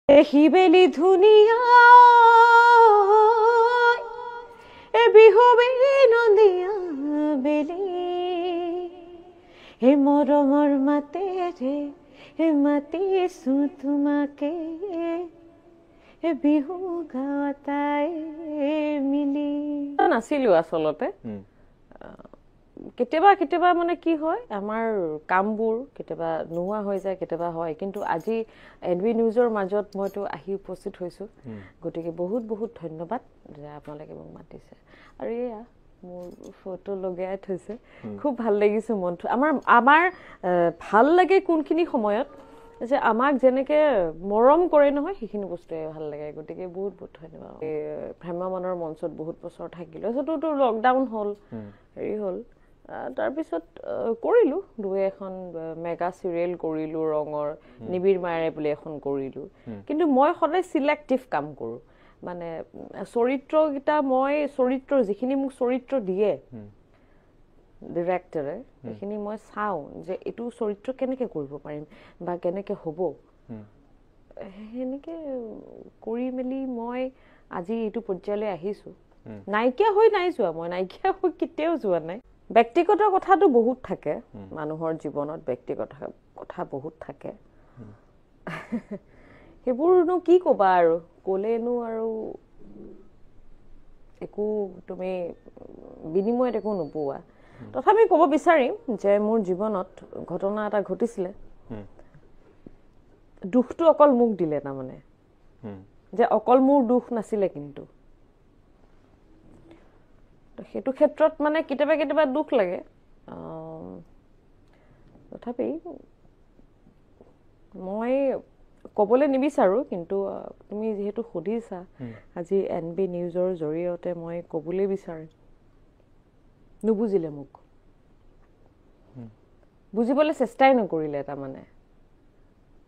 এহিবেলি ধুনীয়া এ বিহুবে নদিয়া বেলি হে মৰমৰ মাতেৰে মাতিছো তোমাকে হে বিহু গাওঁতাই মিলি নাছিলো আচলতে কেতিয়াবা কেতিয়াবা মানে কি হয় আমাৰ কামবোৰ কেতিয়াবা নোহোৱা হৈ যায় কেতিয়াবা হয় কিন্তু আজি এনবি নিউজৰ মাজত মইতো আহি উপস্থিত হৈছো গতিকে বহুত বহুত ধন্যবাদ যে আপোনালোকে মোক মাতিছে আৰু এয়া মোৰ ফটো লগাই থৈছে খুব ভাল লাগিছে মনটো আমাৰ ভাল লাগে কোনখিনি সময়ত যে আমাক যেনেকে মৰম কৰে নহয় সেইখিনি বস্তুৱে ভাল লাগে গতিকে বহুত বহুত ধন্যবাদ ভ্ৰাম্যমানৰ মঞ্চত বহুত বছৰ থাকিলো সেইটোতো লকডাউন হ'ল হেৰি হ'ল তাৰপিছত কৰিলো দুই এখন মেগা চিৰিয়েল কৰিলো ৰঙৰ নিবিৰ মায়েৰে বুলি এখন কৰিলো কিন্তু মই সদায় সিলেক্টিভ কাম কৰো মানে চৰিত্ৰকেইটা মই চৰিত্ৰ যিখিনি মোক চৰিত্ৰ দিয়ে ডিৰেক্টৰে সেইখিনি মই চাওঁ যে এইটো চৰিত্ৰ কেনেকে কৰিব পাৰিম বা কেনেকে হ'ব সেনেকে কৰি মেলি মই আজি এইটো পৰ্যায়লৈ আহিছো নাইকিয়া হৈ নাই যোৱা মই নাইকিয়া হৈ কেতিয়াও যোৱা নাই ব্যক্তিগত কথাটো বহুত থাকে মানুহৰ জীৱনত ব্যক্তিগত কথা বহুত থাকে সেইবোৰনো কি ক'বা আৰু ক'লেনো আৰু একো তুমি বিনিময়ত একো নোপোৱা তথাপি ক'ব বিচাৰিম যে মোৰ জীৱনত ঘটনা এটা ঘটিছিলে দুখটো অকল মোক দিলে তাৰমানে যে অকল মোৰ দুখ নাছিলে কিন্তু সেইটো ক্ষেত্ৰত মানে কেতিয়াবা কেতিয়াবা দুখ লাগে তথাপি মই ক'বলৈ নিবিচাৰো কিন্তু তুমি যেহেতু সুধিছা আজি এনবি নিউজৰ জৰিয়তে মই ক'বলৈ বিচাৰিম নুবুজিলে মোক বুজিবলৈ চেষ্টাই নকৰিলে তাৰমানে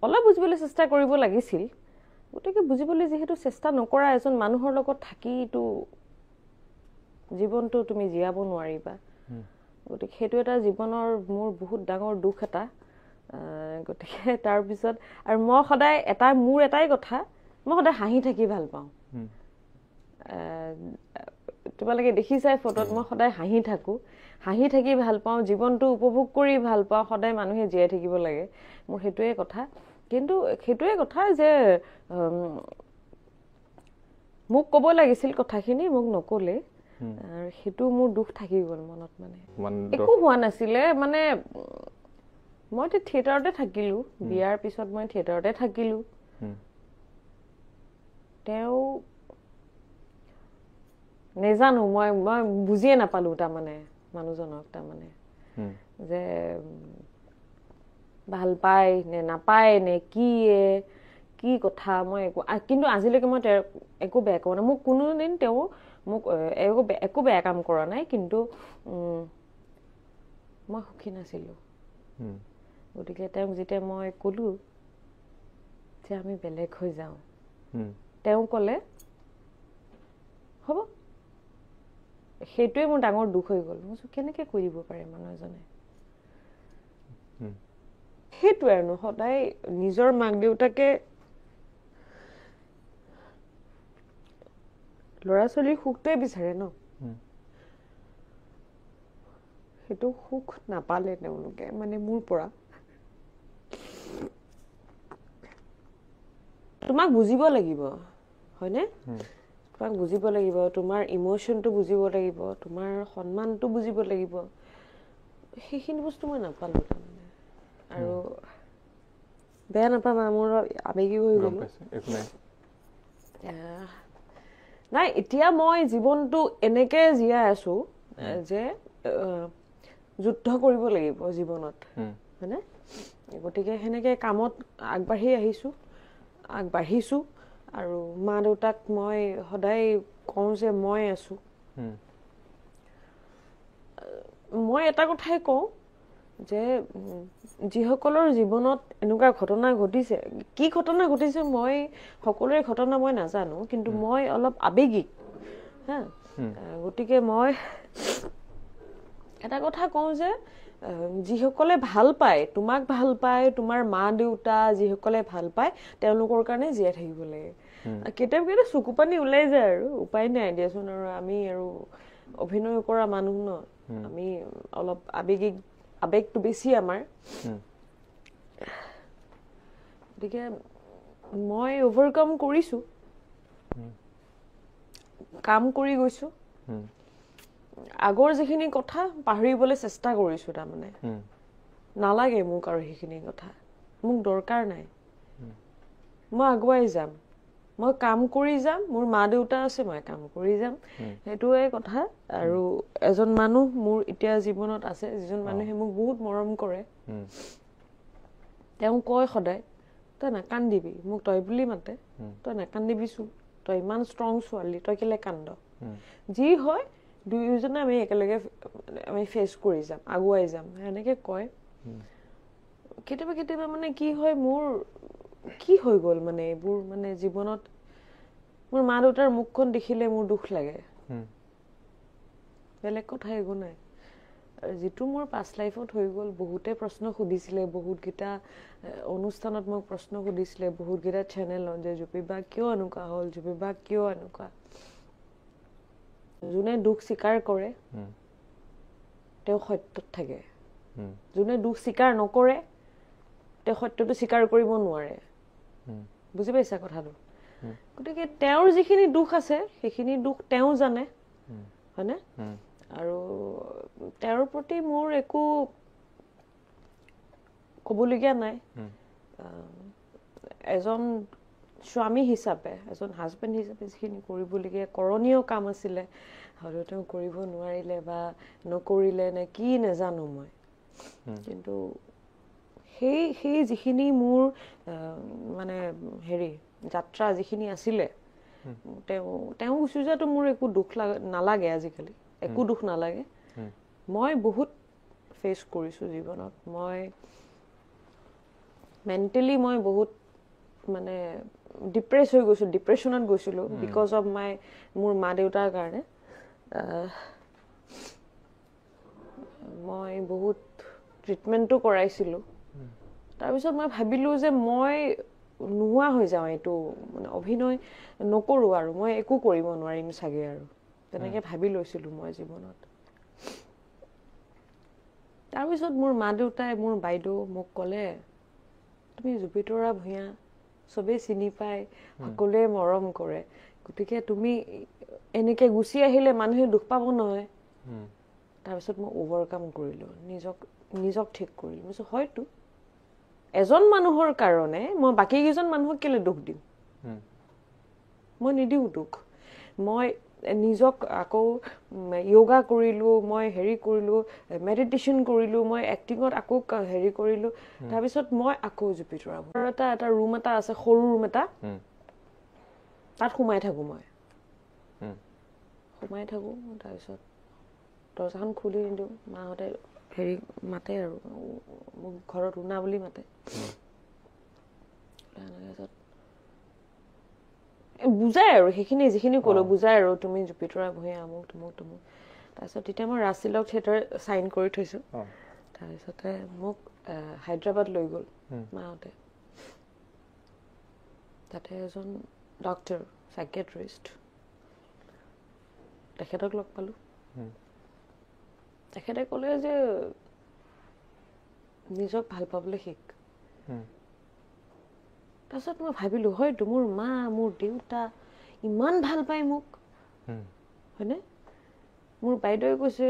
অলপ বুজিবলৈ চেষ্টা কৰিব লাগিছিল গতিকে বুজিবলৈ যিহেতু চেষ্টা নকৰা এজন মানুহৰ লগত থাকিটো জীৱনটো তুমি জীয়াব নোৱাৰিবা গতিকে সেইটো এটা জীৱনৰ মোৰ বহুত ডাঙৰ দুখ এটা গতিকে তাৰপিছত আৰু মই সদায় মোৰ এটাই কথা মই সদায় হাঁহি থাকি ভাল পাওঁ তোমালোকে দেখিছাই ফটোত মই সদায় হাঁহি থাকি ভাল পাওঁ জীৱনটো উপভোগ কৰি ভাল পাওঁ সদায় মানুহে জীয়াই থাকিব লাগে মোৰ সেইটোৱে কথা কিন্তু সেইটোৱে কথা যে মোক ক'ব লাগিছিল কথাখিনি মোক নক'লে আৰু সেইটো মোৰ দুখ থাকি গ'ল মনত মানে একো হোৱা নাছিলে মানে মই থিয়েটাৰতে থাকিলো বিয়াৰ পিছত মই থিয়েটাৰতে থাকিলো তেওঁ নেজানো মই বুজিয়ে নাপালো তাৰমানে মানুহজনক তাৰমানে যে ভাল পায় নে নাপায় নে কি কথা মই কিন্তু আজিলৈকে মই একো বেয়া কৰা নাই মোক কোনোদিন তেওঁ মোক একো বেয়া কাম কৰা নাই কিন্তু মই সুখী নাছিলো গতিকে তেওঁক যেতিয়া মই ক'লো যে আমি বেলেগ হৈ যাওঁ তেওঁ ক'লে হ'ব সেইটোৱে মোৰ ডাঙৰ দুখ হৈ গ'ল মই কেনেকে কৈ দিব পাৰে মানুহ এজনে সেইটোৱে আৰু সদায় নিজৰ মাক দেউতাকে ল'ৰা ছোৱালীৰ সুখটোৱে বিচাৰে ন সেইটো সুখ নাপালে তেওঁলোকে মানে মোৰ পৰা তোমাক বুজিব লাগিব হয়নে তোমাক বুজিব লাগিব তোমাৰ ইমোচনটো বুজিব লাগিব তোমাৰ সন্মানটো বুজিব লাগিব সেইখিনি বস্তু মই নাপালো তাৰমানে আৰু বেয়া নাপাবা মোৰ আবেগিক হৈ গ'লো নাই এতিয়া মই জীৱনটো এনেকে জীয়াই আছো যে যুদ্ধ কৰিব লাগিব জীৱনত হয়নে গতিকে সেনেকে কামত আগবাঢ়িছো আৰু মা দেউতাক মই সদায় কওঁ যে মই আছো মই এটা কথাই কওঁ যে যিসকলৰ জীৱনত এনেকুৱা ঘটনা ঘটিছে কি ঘটনা ঘটিছে মই সকলোৰে ঘটনা মই নাজানো কিন্তু মই অলপ আবেগিক গতিকে মই এটা কথা কওঁ যে যিসকলে ভাল পায় তোমাক ভাল পায় তোমাৰ মা দেউতা যিসকলে ভাল পায় তেওঁলোকৰ কাৰণে জীয়াই থাকিব লাগে কেতিয়াবা কেতিয়াবা চকু পানী ওলাই যায় আৰু উপায় নাই দিয়াচোন আৰু আমি আৰু অভিনয় কৰা মানুহ ন আমি অলপ আবেগটো বেছি আমাৰ গতিকে মই অভাৰকাম কৰিছো কাম কৰি গৈছো আগৰ যিখিনি কথা পাহৰিবলৈ চেষ্টা কৰিছো তাৰমানে নালাগে মোক আৰু সেইখিনি কথা মোক দৰকাৰ নাই মই আগুৱাই যাম মই কাম কৰি যাম মোৰ মা দেউতা আছে মই কাম কৰি যাম সেইটোৱে কথা আৰু এজন মানুহ মোৰ এতিয়া জীৱনত আছে যিজন মানুহে মোক বহুত মৰম কৰে তেওঁ কয় সদায় তই নাকান্দিবি মোক তই বুলি মাতে তই নাকান্দিবিচো তই ইমান ষ্ট্ৰং ছোৱালী তই কেলে কান্দ যি হয় দুয়োজনে আমি একেলগে আমি ফেচ কৰি যাম আগুৱাই যাম এনেকে কয় কেতিয়াবা কেতিয়াবা মানে কি হয় মোৰ কি হৈ গ'ল মানে এইবোৰ মানে জীৱনত মোৰ মা দেউতাৰ মুখখন দেখিলে মোৰ দুখ লাগে বেলেগ কথা একো নাই যিটো মোৰ পাষ্ট লাইফত হৈ গ'ল বহুতে প্ৰশ্ন সুধিছিলে বহুতকেইটা অনুষ্ঠানত মোক প্ৰশ্ন সুধিছিলে বহুতকেইটা চেনেলত যে জুপি বা কিয় এনেকুৱা হ'ল জুপি বা কিয় এনেকুৱা যোনে দুখ স্বীকাৰ কৰে তেওঁ সত্যত থাকে যোনে দুখ স্বীকাৰ নকৰে তেওঁ সত্যটো স্বীকাৰ কৰিব নোৱাৰে বুজি পাইছা কথাটো গতিকে তেওঁৰ যিখিনি দুখ আছে সেইখিনি দুখ তেওঁ জানে হয়নে আৰু তেওঁৰ প্ৰতি মোৰ একো ক'বলগীয়া নাই এজন স্বামী হিচাপে এজন হাজবেণ্ড হিচাপে যিখিনি কৰিবলগীয়া কৰণীয় কাম আছিলে হয়তো তেওঁ কৰিব নোৱাৰিলে বা নকৰিলে নে কি নাজানো মই কিন্তু সেই যিখিনি মোৰ মানে হেৰি যাত্ৰা যিখিনি আছিলে তেওঁ গুচি যোৱাটো মোৰ একো দুখ নালাগে আজিকালি একো দুখ নালাগে মই বহুত ফেচ কৰিছো জীৱনত মই মেণ্টেলি মই বহুত মানে ডিপ্ৰেছ হৈ গৈছো ডিপ্ৰেছনত গৈছিলো বিকজ অফ মোৰ মা দেউতাৰ কাৰণে মই বহুত ট্ৰিটমেণ্টো কৰাইছিলো তাৰপিছত মই ভাবিলো যে মই নোহোৱা হৈ যাওঁ এইটো মানে অভিনয় নকৰো আৰু মই একো কৰিব নোৱাৰিম চাগে আৰু তেনেকে ভাবি লৈছিলো মই জীৱনত তাৰপিছত মোৰ মা দেউতাই মোৰ বাইদেউ মোক ক'লে তুমি জুপিতৰা ভূঞা চবেই চিনি পায় সকলোৱে মৰম কৰে গতিকে তুমি এনেকে গুচি আহিলে মানুহে দুখ পাব নহয় তাৰপিছত মই অভাৰকাম কৰিলো নিজক ঠিক কৰিলো মই হয়তো এজন মানুহৰ কাৰণে মই বাকী কেইজন মানুহক কেলে দুখ দিম মই নিদিওঁ দুখ মই নিজক আকৌ য়োগা কৰিলো মই হেৰি কৰিলো মেডিটেশ্যন কৰিলো মই এক্টিঙত আকৌ হেৰি কৰিলো তাৰপিছত মই আকৌ জুপিতৰা এটা ৰুম এটা আছে সৰু ৰুম এটা তাত সোমাই থাকো মই তাৰপিছত দৰজাখন খুলি নিদিওঁ মাহঁতে হেৰি মাতে আৰু মোক ঘৰত উনা বুলি মাতে বুজাই আৰু সেইখিনি যিখিনি ক'লো বুজাই আৰু তুমি জুপিতৰা ভূঞা আমুক তুমুক তাৰপিছত তেতিয়া মই ৰাজতিলক থিয়েটাৰ চাইন কৰি থৈছো তাৰপিছতে মোক হায়দৰাবাদ লৈ গ'ল মাহঁতে তাতে এজন ডক্টৰ চাইকিয়াট্ৰিষ্ট তেখেতক লগ পালো তেখেতে ক'লে যে নিজক ভাল পাবলৈ শিক তাৰপিছত মই ভাবিলো হয়তো মোৰ মা মোৰ দেউতা ইমান ভাল পায় মোক হয়নে মোৰ বাইদেৱে কৈছে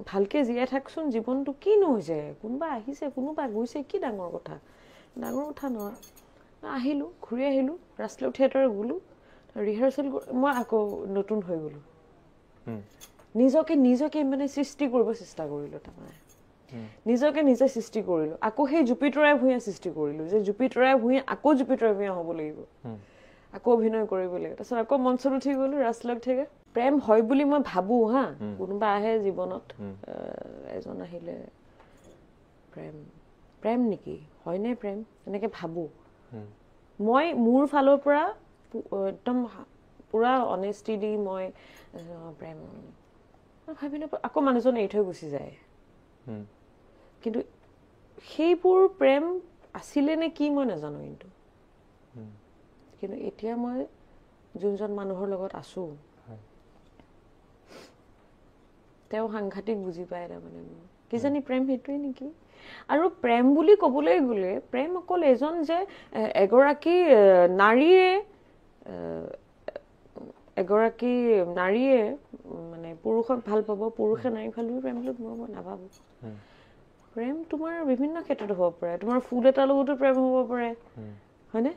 ভালকে জীয়াই থাকচোন জীৱনটো কিনো হৈছে কোনোবা আহিছে কোনোবা গৈছে কি ডাঙৰ কথা নহয় আহিলো ঘূৰি আহিলো ৰাজতিলক থিয়েটাৰ গ'লো ৰিহাৰ্চেল মই আকৌ নতুন হৈ গ'লো নিজকে মানে সৃষ্টি কৰিব চেষ্টা কৰিলো তাৰমানে নিজকে নিজে সৃষ্টি কৰিলো আকৌ সেই জুপিতৰা ভূঞা সৃষ্টি কৰিলো যে জুপিতৰা ভূঞা আকৌ জুপিতৰা ভূঞা হ'ব লাগিব আকৌ অভিনয় কৰিব লাগিব তাৰপিছত আকৌ মঞ্চত উঠি গ'লো ৰাজতিলক থিয়েটাৰ প্ৰেম হয় বুলি মই ভাবো হা কোনোবা আহে জীৱনত এজন আহিলে প্ৰেম নেকি হয়নে প্ৰেম এনেকে ভাবো মই মোৰ ফালৰ পৰা একদম পুৰা অনেষ্টি দি মই প্ৰেম ভাবিলো আকৌ মানুহজন এৰি থৈ গুচি যায় কিন্তু সেইবোৰ প্ৰেম আছিলে নে কি মই নাজানো কিন্তু এতিয়া মই যোনজন মানুহৰ লগত আছো তেওঁ সাংঘাতিক বুজি পায় তাৰমানে কিজানি প্ৰেম সেইটোৱে নেকি আৰু প্ৰেম বুলি ক'বলৈ গ'লে প্ৰেম অকল এজন যে এগৰাকী নাৰীয়ে মানে পুৰুষক ভাল পাব পুৰুষে নাৰী ভাল পাব প্ৰেম বুলি মই নাভাবো প্ৰেম তোমাৰ বিভিন্ন ক্ষেত্ৰত হ'ব পাৰে তোমাৰ ফুল এটাৰ লগতো প্ৰেম হ'ব পাৰে হয়নে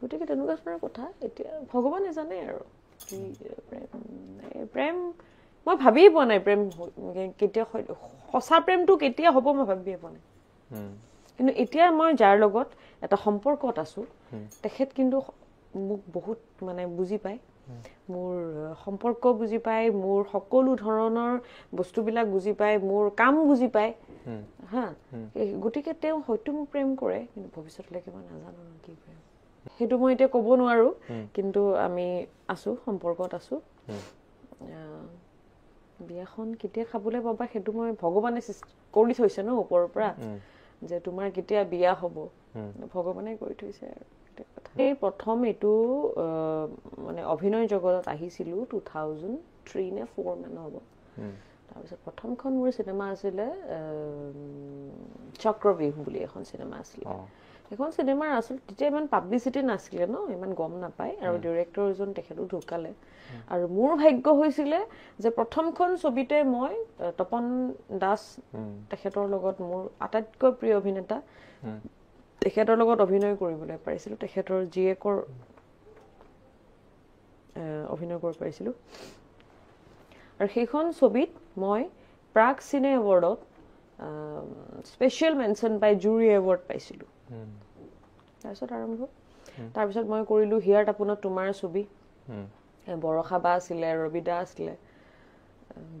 গতিকে তেনেকুৱা ধৰণৰ কথা এতিয়া ভগৱানে জানে আৰু কি প্ৰেম মই ভাবিয়ে পোৱা নাই প্ৰেম কেতিয়া সঁচা প্ৰেমটো কেতিয়া হ'ব মই ভাবিয়ে পোৱা নাই কিন্তু এতিয়া মই যাৰ লগত এটা সম্পৰ্কত আছো তেখেত কিন্তু মোক বহুত মানে বুজি পায় মোৰ সম্পৰ্ক বুজি পায় মোৰ সকলো ধৰণৰ বস্তুবিলাক বুজি পায় মোৰ কাম বুজি পায় হা গতিকে তেওঁ হয়তো মোক প্ৰেম কৰে কিন্তু ভৱিষ্যতলৈকে মই নাজানো কি প্ৰেম সেইটো মই এতিয়া ক'ব নোৱাৰো কিন্তু আমি আছো সম্পৰ্কত আছো বিয়াখন কেতিয়া খাবলৈ পাবা সেইটো মই ভগৱানে কৰি থৈছে ন ওপৰৰ পৰা যে তোমাৰ কেতিয়া বিয়া হ'ব ভগৱানে কৰি থৈছে আৰু এই প্ৰথম এইটো মানে অভিনয় জগতত আহিছিলো 2003 নে 4 মান হ'ব তাৰপিছত প্ৰথমখন মোৰ চিনেমা আছিলে চক্ৰবিহু বুলি এখন চিনেমা আছিলে এখন চিনেমাৰ আচলতে তেতিয়া ইমান পাব্লিচিটি নাছিলে ন ইমান গম নাপায় আৰু ডিৰেক্টৰ এজন তেখেতো ঢুকালে আৰু মোৰ ভাগ্য হৈছিলে যে প্ৰথমখন ছবিতে মই তপন দাস তেখেতৰ লগত মোৰ আটাইতকৈ প্ৰিয় অভিনেতা তেখেতৰ লগত অভিনয় কৰিবলৈ পাৰিছিলো তেখেতৰ জীয়েকৰ অভিনয় কৰিব পাৰিছিলো আৰু সেইখন ছবিত মই প্ৰাগ চিনে এৱাৰ্ডত স্পেচিয়েল মেনশ্যন পাই জুৰি এৱাৰ্ড পাইছিলো তাৰপিছত আৰম্ভ তাৰপিছত মই কৰিলো হিয়াৰ টাপুনত তোমাৰ ছবি বৰষা বা আছিলে ৰবিদা আছিলে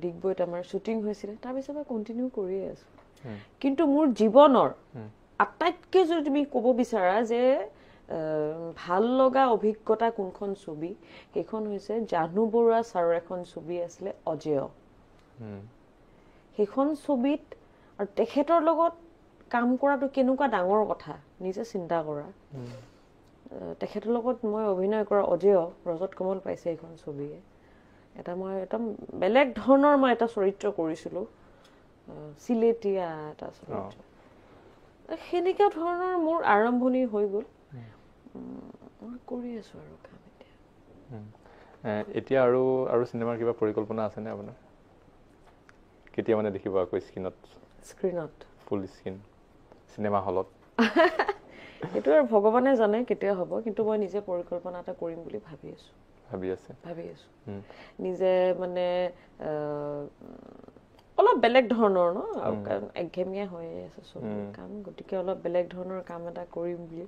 ডিগবৈত আমাৰ শ্বুটিং হৈছিলে তাৰপিছত মই কণ্টিনিউ কৰিয়ে আছো কিন্তু মোৰ জীৱনৰ আটাইতকৈ যদি তুমি ক'ব বিচাৰা যে ভাল লগা অভিজ্ঞতা কোনখন ছবি সেইখন হৈছে জাহ্নু বৰুৱা ছাৰৰ এখন ছবি আছিলে অজেয় সেইখন ছবিত আৰু তেখেতৰ লগত কাম কৰাটো কেনেকুৱা ডাঙৰ কথা নিজে চিন্তা কৰা তেখেতৰ লগত মই অভিনয় কৰা অজেয় ৰজত কমল পাইছে এইখন ছবিয়ে এটা মই একদম বেলেগ ধৰণৰ মই এটা চৰিত্ৰ কৰিছিলো চিলেটীয়া এটা চৰিত্ৰ সেনেকুৱা ধৰণৰ মোৰ আৰম্ভণি হৈ গ'ল মই কৰি আছো আৰু কাম এতিয়া আৰু চিনেমাৰ কিবা পৰিকল্পনা আছেনে আপোনাৰ কেতিয়া মানে দেখিব আকৌ স্ক্ৰীনত ফুল স্ক্ৰীন চিনেমা হলত এইটো আৰু ভগৱানে জানে কেতিয়া হ'ব কিন্তু মই নিজে পৰিকল্পনা এটা কৰিম বুলি ভাবি আছো নিজে মানে অলপ বেলেগ ধৰণৰ ন একঘেমীয়া হৈ আছে চব কাম গতিকে অলপ বেলেগ ধৰণৰ কাম এটা কৰিম বুলি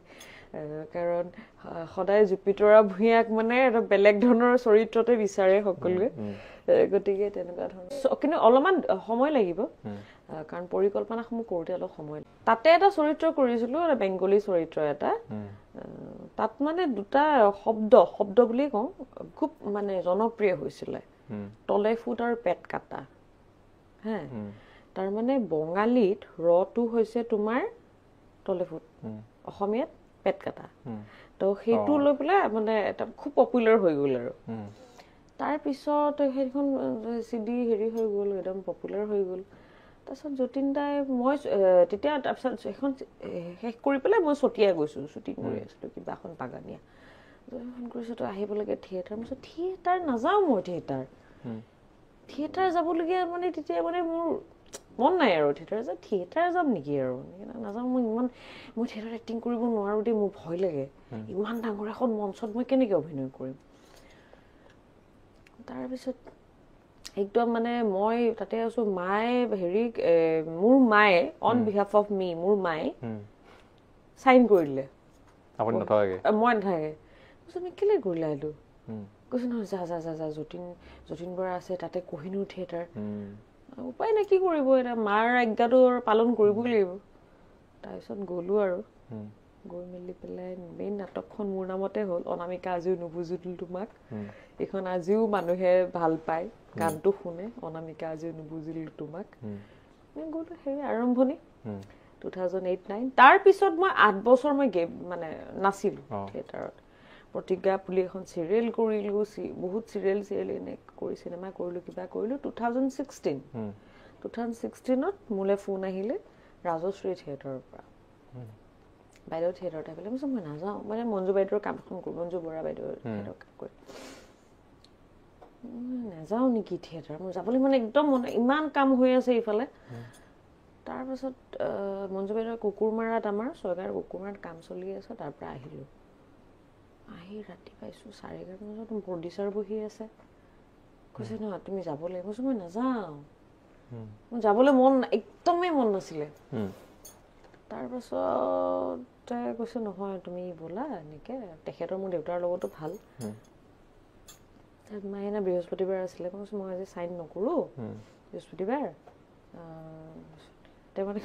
কাৰণ সদায় জুপিতৰা ভূঞাক মানে এটা বেলেগ ধৰণৰ চৰিত্ৰতে বিচাৰে সকলোৱে গতিকে তেনেকুৱা ধৰণৰ কিন্তু অলপমান সময় লাগিব কাৰণ পৰিকল্পনাসমূহ কৰোঁতে অলপ সময় তাতে এটা চৰিত্ৰ কৰিছিলো এটা বেংগলী চৰিত্ৰ এটা তাত মানে দুটা শব্দ বুলি কওঁ খুব মানে জনপ্ৰিয় হৈছিলে তলে ফুট আৰু পেট কাটা হা তাৰ মানে বঙালীত ৰটো হৈছে তোমাৰ তলে ফুট অসমীয়াত পেট কাটা তো সেইটো লৈ পেলাই মানে এটা খুব পপুলাৰ হৈ গ'ল আৰু তাৰপিছত সেইখন চিডি হেৰি হৈ গ'ল একদম পপুলাৰ হৈ গ'ল তাৰপিছত যতীন দাই মই তেতিয়া তাৰপিছত সেইখন শেষ কৰি পেলাই মই চতিয়াই গৈছোঁ শ্বুটিং কৰি আছিলোঁ কিবা এখন বাগানীয়া ফোন কৰিছোঁ তো আহিব লাগে থিয়েটাৰ মই থিয়েটাৰ নাযাওঁ মই থিয়েটাৰ যাবলগীয়া মানে তেতিয়া মানে মোৰ মন নাই আৰু থিয়েটাৰ যাম নেকি আৰু নাযাওঁ মই থিয়েটাৰ এক্টিং কৰিব নোৱাৰোঁ দেই মোৰ ভয় লাগে ইমান ডাঙৰ এখন মঞ্চত মই কেনেকৈ অভিনয় কৰিম তাৰপিছত একদম মানে মই তাতে আছো মায়ে হেৰি মোৰ মায়ে অন বিহাফ অফ মি মোৰ মায়ে চাইন কৰি দিলে আপুনি নাথাকে মই নাথাকে কৈছোঁ কেলে কৰিলা এইটো কৈছোঁ নহয় যা যতীন বৰা আছে তাতে কোহিনুৰ থিয়েটাৰ উপায় নাই কি কৰিব এটা মাৰ আজ্ঞাটো পালন কৰিবই লাগিব তাৰপিছত গ'লো আৰু গৈ মেলি পেলাই মেইন নাটকখন মোৰ নামতে হ'ল অনামিকা আজিও নুবুজিলো তোমাক এইখন আজিও মানুহে ভাল পায় গানটো শুনে অনামিকা আজিও নুবুজিলো তোমাক গ'লো সেই আৰম্ভণি 2008-9 তাৰ পিছত মই 8 বছৰ মই মানে নাছিলোঁ থিয়েটাৰত প্ৰতিজ্ঞা বুলি এখন চিৰিয়েল কৰিলোঁ বহুত চিৰিয়েল এনে কৰি চিনেমা কৰিলোঁ কিবা কৰিলোঁ 2016ত মোলৈ ফোন আহিলে ৰাজশ্ৰী থিয়েটাৰৰ পৰা বাইদেউ থিয়েটাৰত আহিলে মই মই নাযাওঁ মানে মঞ্জু বাইদেউৰ কাম এখন কৰোঁ মঞ্জু বৰা বাইদেউৰ থিয়েটাৰ কাম কৰি নাযাওঁ নেকি থিয়েটাৰ মোৰ যাবলৈ মানে একদম ইমান কাম হৈ আছে এইফালে তাৰপাছত মঞ্জু বাইদেউৰ কুকুৰমাৰাত আমাৰ ছয়গাঁৱৰ কুকুৰমাৰাত কাম চলি আছে তাৰ পৰা আহিলোঁ আহি ৰাতি পাইছোঁ 11:30 বজাত প্ৰডিউচাৰ বহি আছে কৈছে নহয় তুমি যাব লাগিব মই নাযাওঁ মোৰ যাবলৈ একদমেই মন নাছিলে তাৰপাছত কৈছে নহয় তুমি ব'লা এনেকৈ তেখেতৰ মোৰ দেউতাৰ লগতো ভাল মাইনা বৃহস্পতিবাৰ আছিলে মই কৈছোঁ মই আজি চাইন নকৰোঁ বৃহস্পতিবাৰ তেওঁ মানে